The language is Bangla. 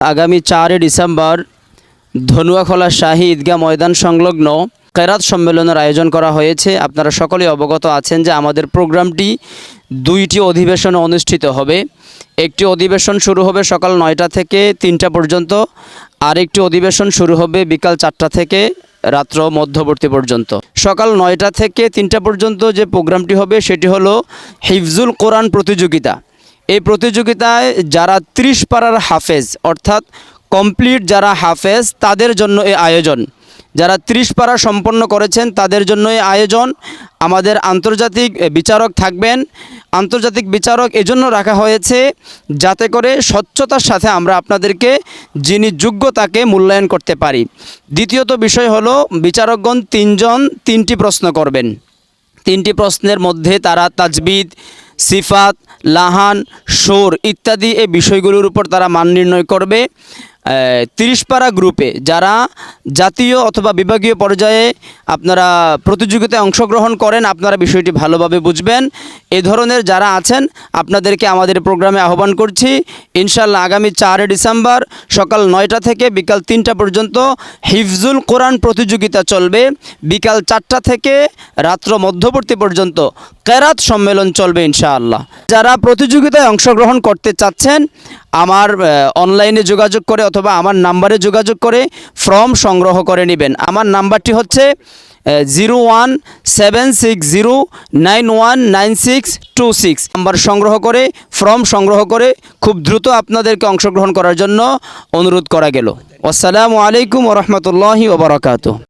আগামী 4 ডিসেম্বর ধনুয়াখোলা শাহী ঈদগাহ ময়দান সংলগ্ন কেরাত সম্মেলনের আয়োজন করা হয়েছে। আপনারা সকলেই অবগত আছেন যে আমাদের প্রোগ্রামটি 2টি অধিবেশনে অনুষ্ঠিত হবে। একটি অধিবেশন শুরু হবে সকাল 9টা থেকে 3টা পর্যন্ত, আরেকটি অধিবেশন শুরু হবে বিকাল 4টা থেকে রাত্র মধ্যবর্তী পর্যন্ত। সকাল 9টা থেকে 3টা পর্যন্ত যে প্রোগ্রামটি হবে সেটি হলো হিফজুল কোরআন প্রতিযোগিতা। এই প্রতিযোগিতায় যারা 30 পারার হাফেজ অর্থাৎ কমপ্লিট যারা হাফেজ তাদের জন্য এই আয়োজন। যারা 30 পারা সম্পন্ন করেছেন তাদের জন্য এই আয়োজন। আমাদের আন্তর্জাতিক বিচারক থাকবেন। আন্তর্জাতিক বিচারক এজন্য রাখা হয়েছে যাতে করে স্বচ্ছতার সাথে আমরা আপনাদেরকে যিনি যোগ্য তাকে মূল্যায়ন করতে পারি। দ্বিতীয়ত বিষয় হলো বিচারকগণ 3 জন 3টি প্রশ্ন করবেন। 3টি প্রশ্নের মধ্যে তারা তাজবিদ, সিফাত, লাহান, সুর ইত্যাদি এই বিষয়গুলোর উপর তারা মান নির্ণয় করবে। 30 পারা গ্রুপে যারা জাতীয় অথবা বিভাগীয় পর্যায়ে আপনারা প্রতিযোগিতায় অংশগ্রহণ করেন আপনারা বিষয়টি ভালোভাবে বুঝবেন। এই ধরনের যারা আছেন আপনাদেরকে আমাদের প্রোগ্রামে আহ্বান করছি। ইনশাআল্লাহ আগামী 4 ডিসেম্বর সকাল 9টা থেকে বিকাল 3টা পর্যন্ত হিফজুল কোরআন প্রতিযোগিতা চলবে। বিকাল 4টা থেকে রাত্র মধ্যবর্তী পর্যন্ত কেরাত সম্মেলন চলবে ইনশাআল্লাহ। যারা প্রতিযোগিতায় অংশগ্রহণ করতে চাচ্ছেন আমার অনলাইনে যোগাযোগ করে অথবা আমার নাম্বারে যোগাযোগ করে ফর্ম সংগ্রহ করে নেবেন। আমার নাম্বারটি হচ্ছে 017609199626 নাম্বার সংগ্রহ করে ফর্ম সংগ্রহ করে খুব দ্রুত আপনাদেরকে অংশগ্রহণ করার জন্য অনুরোধ করা গেল। আসসালামু আলাইকুম ওয়া রাহমাতুল্লাহি ওয়া বারাকাতুহু।